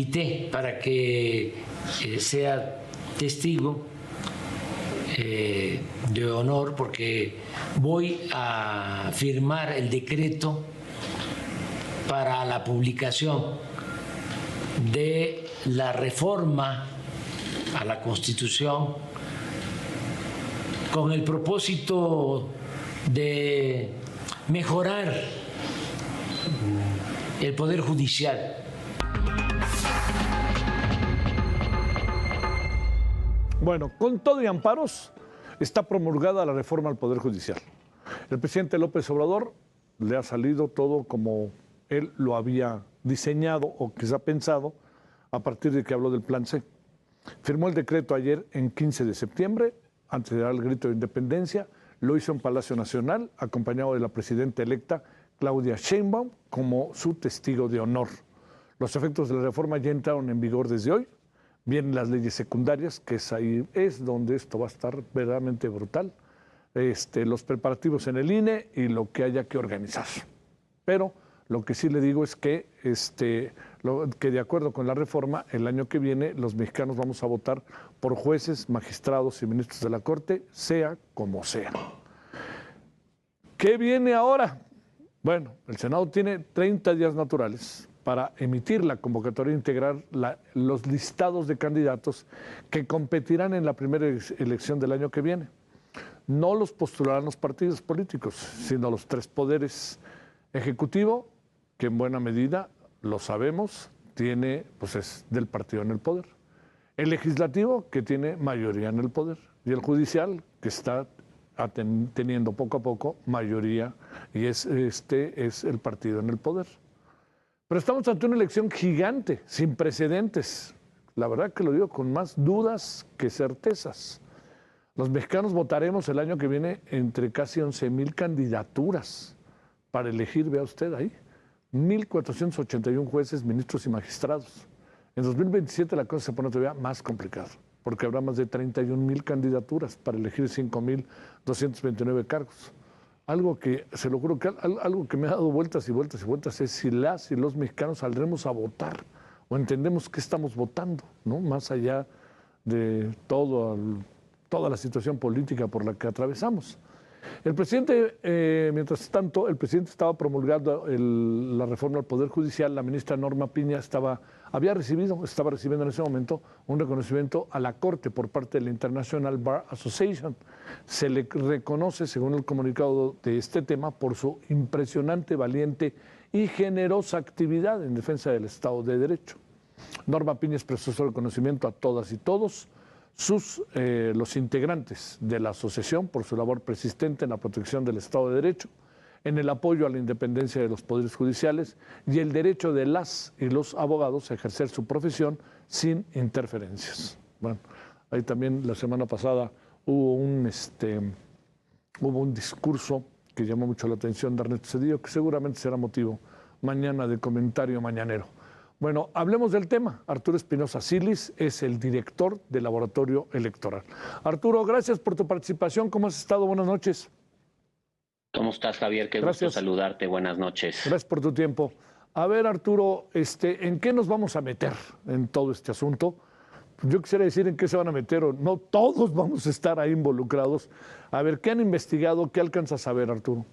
invité para que sea testigo de honor, porque voy a firmar el decreto para la publicación de la reforma a la Constitución con el propósito de mejorar el Poder Judicial. Bueno, con todo y amparos está promulgada la reforma al Poder Judicial. El presidente López Obrador le ha salido todo como él lo había diseñado o quizá pensado a partir de que habló del Plan C. Firmó el decreto ayer en 15 de septiembre, antes de dar el grito de independencia. Lo hizo en Palacio Nacional, acompañado de la presidenta electa Claudia Sheinbaum como su testigo de honor. Los efectos de la reforma ya entraron en vigor desde hoy. Vienen las leyes secundarias, que es donde esto va a estar verdaderamente brutal. Los preparativos en el INE y lo que haya que organizar. Pero lo que sí le digo es que, que de acuerdo con la reforma, el año que viene los mexicanos vamos a votar por jueces, magistrados y ministros de la Corte, sea como sea. ¿Qué viene ahora? Bueno, el Senado tiene 30 días naturales para emitir la convocatoria e integrar los listados de candidatos que competirán en la primera elección del año que viene. No los postularán los partidos políticos, sino los tres poderes: ejecutivo, que en buena medida, lo sabemos, es del partido en el poder; el legislativo, que tiene mayoría en el poder; y el judicial, que está teniendo poco a poco mayoría, y es el partido en el poder. Pero estamos ante una elección gigante, sin precedentes. La verdad que lo digo con más dudas que certezas. Los mexicanos votaremos el año que viene entre casi 11,000 candidaturas para elegir, vea usted ahí, 1,481 jueces, ministros y magistrados. En 2027 la cosa se pone todavía más complicada, porque habrá más de 31,000 candidaturas para elegir 5,229 cargos. Algo que, se lo juro, que algo que me ha dado vueltas y vueltas y vueltas es si las y los mexicanos saldremos a votar o entendemos qué estamos votando, ¿no? Más allá de toda la situación política por la que atravesamos. El presidente, mientras tanto, el presidente estaba promulgando la reforma al Poder Judicial. La ministra Norma Piña estaba recibiendo en ese momento un reconocimiento a la Corte por parte de la International Bar Association. Se le reconoce, según el comunicado de este tema, por su impresionante, valiente y generosa actividad en defensa del Estado de Derecho. Norma Piña expresó su reconocimiento a todas y todos los integrantes de la asociación por su labor persistente en la protección del Estado de Derecho, en el apoyo a la independencia de los poderes judiciales y el derecho de las y los abogados a ejercer su profesión sin interferencias. Bueno, ahí también la semana pasada hubo un discurso que llamó mucho la atención de Ernesto Zedillo, que seguramente será motivo mañana de comentario mañanero. Bueno, hablemos del tema. Arturo Espinosa Silis es el director del Laboratorio Electoral. Arturo, gracias por tu participación. ¿Cómo has estado? Buenas noches. ¿Cómo estás, Javier? Qué Gracias. gusto saludarte. Buenas noches. Gracias por tu tiempo. A ver, Arturo, ¿en qué nos vamos a meter en todo este asunto? Yo quisiera decir en qué se van a meter, o no todos vamos a estar ahí involucrados. A ver, ¿qué han investigado? ¿Qué alcanzas a saber, Arturo?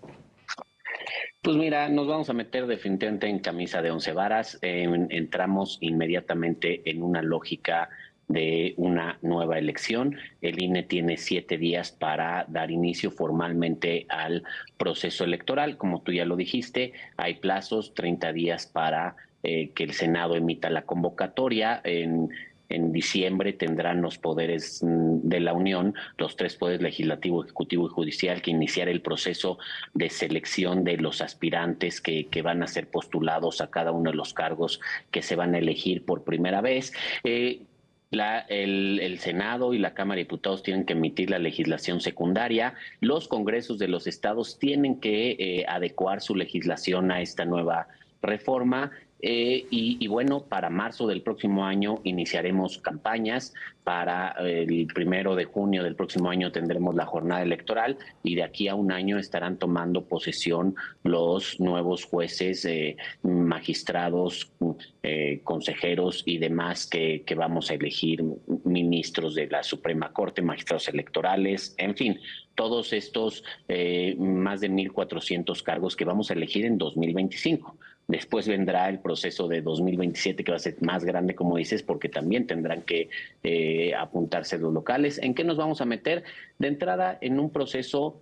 Pues mira, nos vamos a meter definitivamente en camisa de 11 varas. Entramos inmediatamente en una lógica de una nueva elección. El INE tiene 7 días para dar inicio formalmente al proceso electoral. Como tú ya lo dijiste, hay plazos, 30 días para que el Senado emita la convocatoria. En diciembre tendrán los poderes de la Unión, los 3 poderes, legislativo, ejecutivo y judicial, que iniciar el proceso de selección de los aspirantes que van a ser postulados a cada uno de los cargos que se van a elegir por primera vez. El Senado y la Cámara de Diputados tienen que emitir la legislación secundaria. Los congresos de los estados tienen que adecuar su legislación a esta nueva reforma, Y bueno, para marzo del próximo año iniciaremos campañas. Para el 1 de junio del próximo año tendremos la jornada electoral y de aquí a un año estarán tomando posesión los nuevos jueces, magistrados, consejeros y demás que vamos a elegir, ministros de la Suprema Corte, magistrados electorales, en fin, todos estos más de 1,400 cargos que vamos a elegir en 2025. Después vendrá el proceso de 2027, que va a ser más grande, como dices, porque también tendrán que apuntarse los locales. ¿En qué nos vamos a meter? De entrada, en un proceso,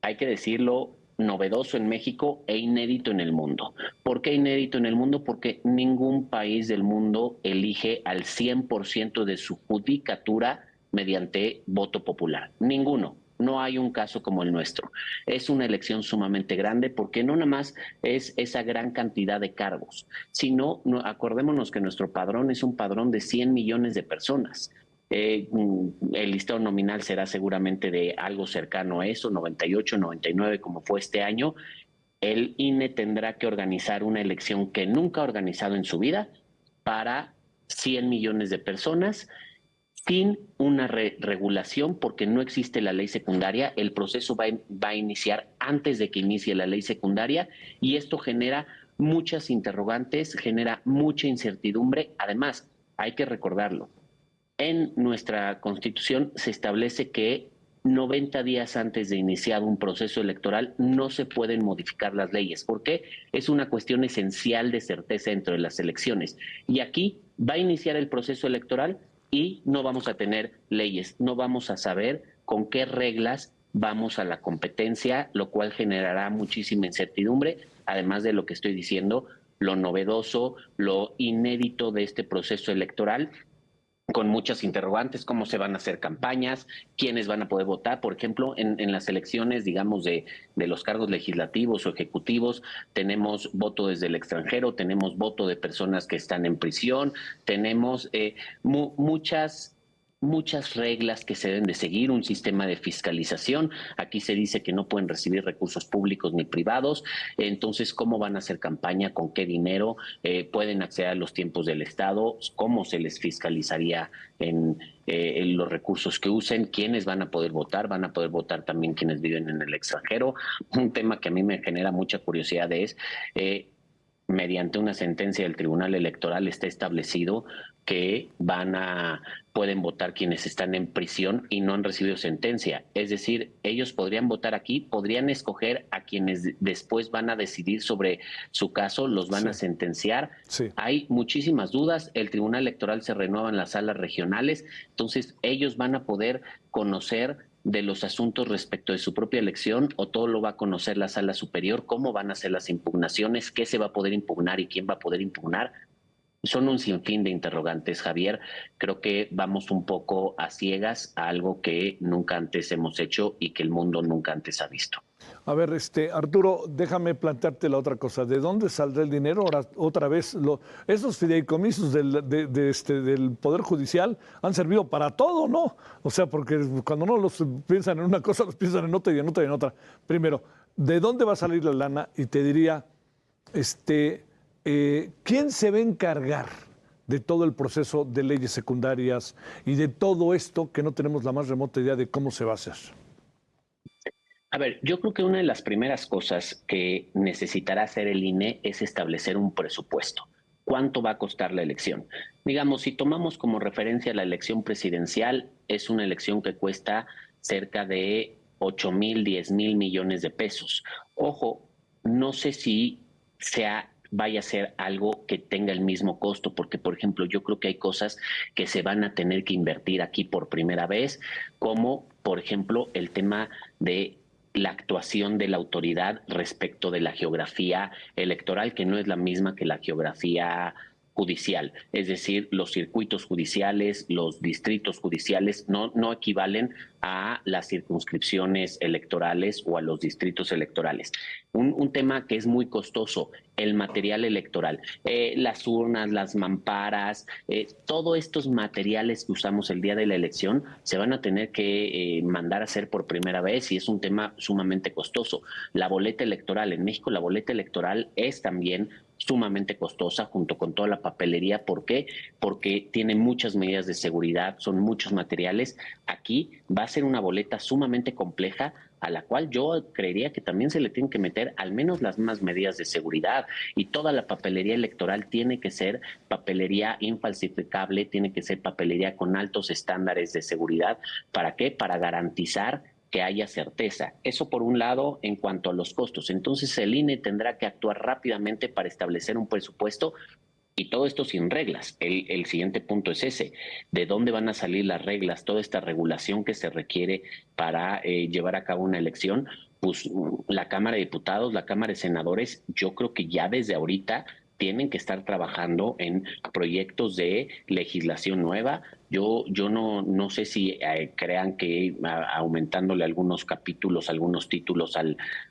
hay que decirlo, novedoso en México e inédito en el mundo. ¿Por qué inédito en el mundo? Porque ningún país del mundo elige al 100% de su judicatura mediante voto popular. Ninguno. No hay un caso como el nuestro. Es una elección sumamente grande porque no nada más es esa gran cantidad de cargos, sino acordémonos que nuestro padrón es un padrón de 100 millones de personas. El listado nominal será seguramente de algo cercano a eso, 98, 99 como fue este año. El INE tendrá que organizar una elección que nunca ha organizado en su vida para 100 millones de personas sin una regulación, porque no existe la ley secundaria. El proceso va a iniciar antes de que inicie la ley secundaria y esto genera muchas interrogantes, genera mucha incertidumbre. Además, hay que recordarlo, en nuestra Constitución se establece que 90 días antes de iniciar un proceso electoral no se pueden modificar las leyes, porque es una cuestión esencial de certeza dentro de las elecciones. Y aquí va a iniciar el proceso electoral y no vamos a tener leyes, no vamos a saber con qué reglas vamos a la competencia, lo cual generará muchísima incertidumbre, además de lo que estoy diciendo, lo novedoso, lo inédito de este proceso electoral, con muchas interrogantes, cómo se van a hacer campañas, quiénes van a poder votar. Por ejemplo, en las elecciones, digamos, de los cargos legislativos o ejecutivos, tenemos voto desde el extranjero, tenemos voto de personas que están en prisión, tenemos muchas reglas que se deben de seguir, un sistema de fiscalización. Aquí se dice que no pueden recibir recursos públicos ni privados. Entonces, ¿cómo van a hacer campaña? ¿Con qué dinero? ¿Pueden acceder a los tiempos del Estado? ¿Cómo se les fiscalizaría en los recursos que usen? ¿Quiénes van a poder votar? ¿Van a poder votar también quienes viven en el extranjero? Un tema que a mí me genera mucha curiosidad es... mediante una sentencia del Tribunal Electoral está establecido que pueden votar quienes están en prisión y no han recibido sentencia. Es decir, ellos podrían votar aquí, podrían escoger a quienes después van a decidir sobre su caso, los van a sentenciar. Sí. Hay muchísimas dudas. El Tribunal Electoral se renueva en las salas regionales, entonces ellos van a poder conocer de los asuntos respecto de su propia elección, o todo lo va a conocer la sala superior, cómo van a ser las impugnaciones, qué se va a poder impugnar y quién va a poder impugnar. Son un sinfín de interrogantes, Javier. Creo que vamos un poco a ciegas a algo que nunca antes hemos hecho y que el mundo nunca antes ha visto. A ver, Arturo, déjame plantearte la otra cosa. ¿De dónde saldrá el dinero? Ahora, otra vez, esos fideicomisos del Poder Judicial han servido para todo, ¿no? O sea, porque cuando no los piensan en una cosa, los piensan en otra y en otra y en otra. Primero, ¿de dónde va a salir la lana? Y te diría, ¿quién se va a encargar de todo el proceso de leyes secundarias y de todo esto que no tenemos la más remota idea de cómo se va a hacer? A ver, yo creo que una de las primeras cosas que necesitará hacer el INE es establecer un presupuesto. ¿Cuánto va a costar la elección? Digamos, si tomamos como referencia la elección presidencial, es una elección que cuesta cerca de 8,000, 10,000 millones de pesos. Ojo, no sé si vaya a ser algo que tenga el mismo costo, porque, por ejemplo, yo creo que hay cosas que se van a tener que invertir aquí por primera vez, como, por ejemplo, el tema de la actuación de la autoridad respecto de la geografía electoral, que no es la misma que la geografía judicial. Es decir, los circuitos judiciales, los distritos judiciales no equivalen a las circunscripciones electorales o a los distritos electorales. Un tema que es muy costoso, el material electoral, las urnas, las mamparas, todos estos materiales que usamos el día de la elección se van a tener que mandar a hacer por primera vez y es un tema sumamente costoso. La boleta electoral, en México la boleta electoral es también sumamente costosa junto con toda la papelería. ¿Por qué? Porque tiene muchas medidas de seguridad, son muchos materiales. Aquí va a ser una boleta sumamente compleja, a la cual yo creería que también se le tienen que meter al menos las mismas medidas de seguridad, y toda la papelería electoral tiene que ser papelería infalsificable, tiene que ser papelería con altos estándares de seguridad. ¿Para qué? Para garantizar que haya certeza. Eso por un lado en cuanto a los costos. Entonces el INE tendrá que actuar rápidamente para establecer un presupuesto, y todo esto sin reglas. El siguiente punto es ese: ¿de dónde van a salir las reglas? Toda esta regulación que se requiere para llevar a cabo una elección. Pues la Cámara de Diputados, la Cámara de Senadores, yo creo que ya desde ahorita tienen que estar trabajando en proyectos de legislación nueva. Yo no sé si crean que aumentándole algunos capítulos, algunos títulos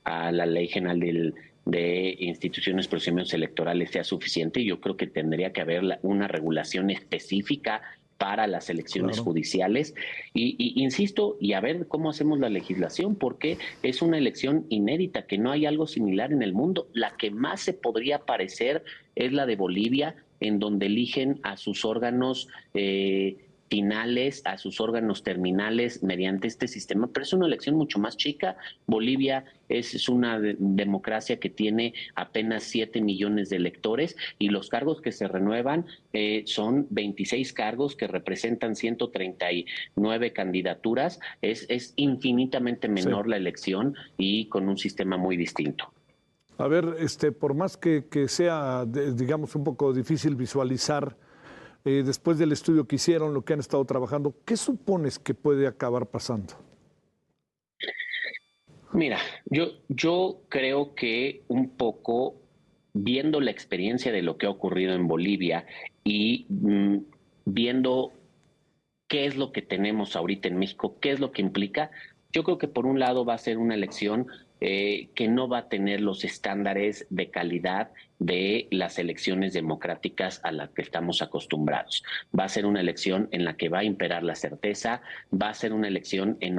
a la Ley General de Instituciones y Procedimientos Electorales sea suficiente. Yo creo que tendría que haber una regulación específica para las elecciones judiciales y insisto, y a ver cómo hacemos la legislación, porque es una elección inédita, que no hay algo similar en el mundo. La que más se podría parecer es la de Bolivia, en donde eligen a sus órganos finales, a sus órganos terminales mediante este sistema, pero es una elección mucho más chica. Bolivia es una democracia que tiene apenas 7 millones de electores, y los cargos que se renuevan son 26 cargos que representan 139 candidaturas. Es infinitamente menor la elección y con un sistema muy distinto. A ver, por más que sea, digamos, un poco difícil visualizar, después del estudio que hicieron, lo que han estado trabajando, ¿qué supones que puede acabar pasando? Mira, yo creo que un poco, viendo la experiencia de lo que ha ocurrido en Bolivia y viendo qué es lo que tenemos ahorita en México, qué es lo que implica, yo creo que por un lado va a ser una elección que no va a tener los estándares de calidad de las elecciones democráticas a las que estamos acostumbrados. Va a ser una elección en la que va a imperar la certeza, va a ser una elección en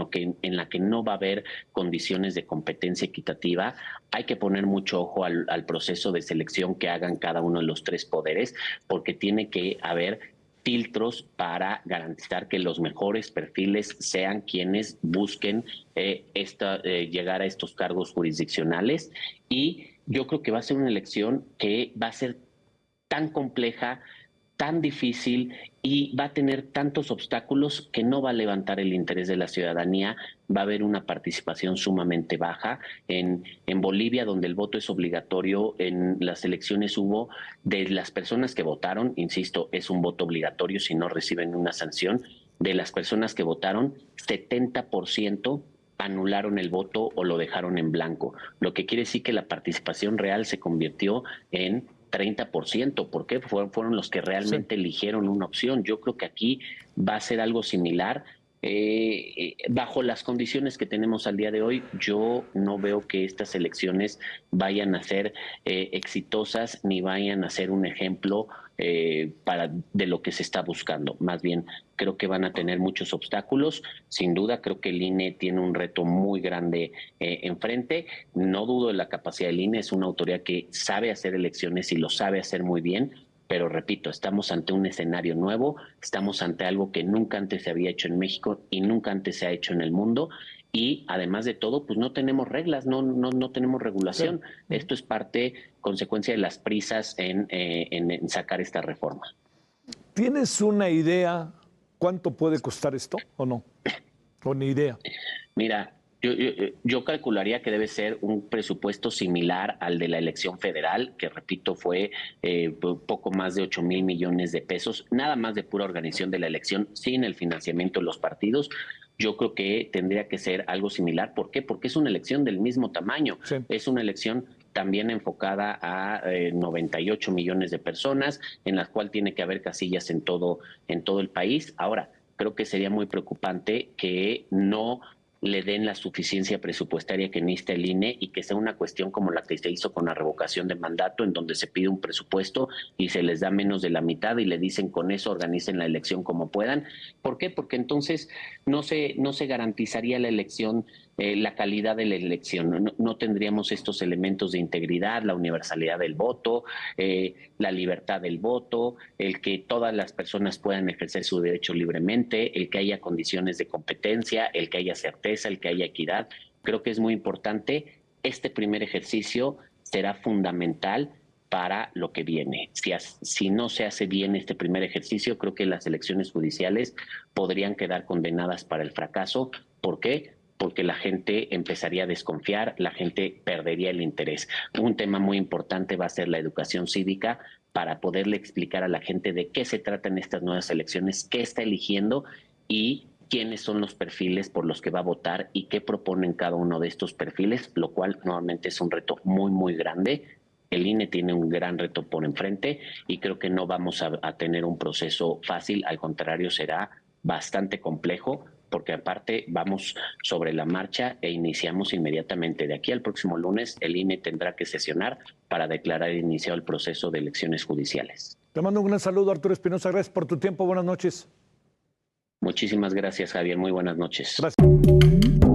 la que no va a haber condiciones de competencia equitativa. Hay que poner mucho ojo al proceso de selección que hagan cada uno de los tres poderes, porque tiene que haber filtros para garantizar que los mejores perfiles sean quienes busquen llegar a estos cargos jurisdiccionales. Y yo creo que va a ser una elección que va a ser tan compleja, tan difícil, y va a tener tantos obstáculos que no va a levantar el interés de la ciudadanía. Va a haber una participación sumamente baja. En Bolivia, donde el voto es obligatorio, en las elecciones hubo, de las personas que votaron, insisto, es un voto obligatorio si no reciben una sanción, de las personas que votaron, 70% anularon el voto o lo dejaron en blanco, lo que quiere decir que la participación real se convirtió en 30%. ¿Por qué? Fueron los que realmente eligieron una opción. Yo creo que aquí va a ser algo similar. Bajo las condiciones que tenemos al día de hoy, yo no veo que estas elecciones vayan a ser exitosas, ni vayan a ser un ejemplo de lo que se está buscando. Más bien, creo que van a tener muchos obstáculos. Sin duda, creo que el INE tiene un reto muy grande enfrente. No dudo de la capacidad del INE, es una autoridad que sabe hacer elecciones y lo sabe hacer muy bien. Pero repito, estamos ante un escenario nuevo, estamos ante algo que nunca antes se había hecho en México y nunca antes se ha hecho en el mundo. Y además de todo, pues no tenemos reglas, no tenemos regulación. Sí. Esto es consecuencia de las prisas en sacar esta reforma. ¿Tienes una idea cuánto puede costar esto o no? ¿O ni idea? Mira, yo calcularía que debe ser un presupuesto similar al de la elección federal, que repito fue poco más de 8,000 millones de pesos, nada más de pura organización de la elección, sin el financiamiento de los partidos. Yo creo que tendría que ser algo similar. ¿Por qué? Porque es una elección del mismo tamaño. Sí. Es una elección también enfocada a 98 millones de personas, en las cuales tiene que haber casillas en todo el país. Ahora, creo que sería muy preocupante que no le den la suficiencia presupuestaria que necesita el INE y que sea una cuestión como la que se hizo con la revocación de mandato, en donde se pide un presupuesto y se les da menos de la mitad y le dicen con eso organicen la elección como puedan. ¿Por qué? Porque entonces no se garantizaría la elección la calidad de la elección. No tendríamos estos elementos de integridad, la universalidad del voto, la libertad del voto, el que todas las personas puedan ejercer su derecho libremente, el que haya condiciones de competencia, el que haya certeza, el que haya equidad. Creo que es muy importante. Este primer ejercicio será fundamental para lo que viene. Si no se hace bien este primer ejercicio, creo que las elecciones judiciales podrían quedar condenadas para el fracaso. ¿Por qué? Porque la gente empezaría a desconfiar, la gente perdería el interés. Un tema muy importante va a ser la educación cívica para poderle explicar a la gente de qué se trata en estas nuevas elecciones, qué está eligiendo y quiénes son los perfiles por los que va a votar y qué proponen cada uno de estos perfiles, lo cual nuevamente es un reto muy, muy grande. El INE tiene un gran reto por enfrente y creo que no vamos a tener un proceso fácil, al contrario, será bastante complejo, porque aparte vamos sobre la marcha e iniciamos inmediatamente. De aquí al próximo lunes, el INE tendrá que sesionar para declarar iniciado el proceso de elecciones judiciales. Te mando un gran saludo, Arturo Espinosa. Gracias por tu tiempo. Buenas noches. Muchísimas gracias, Javier. Muy buenas noches. Gracias.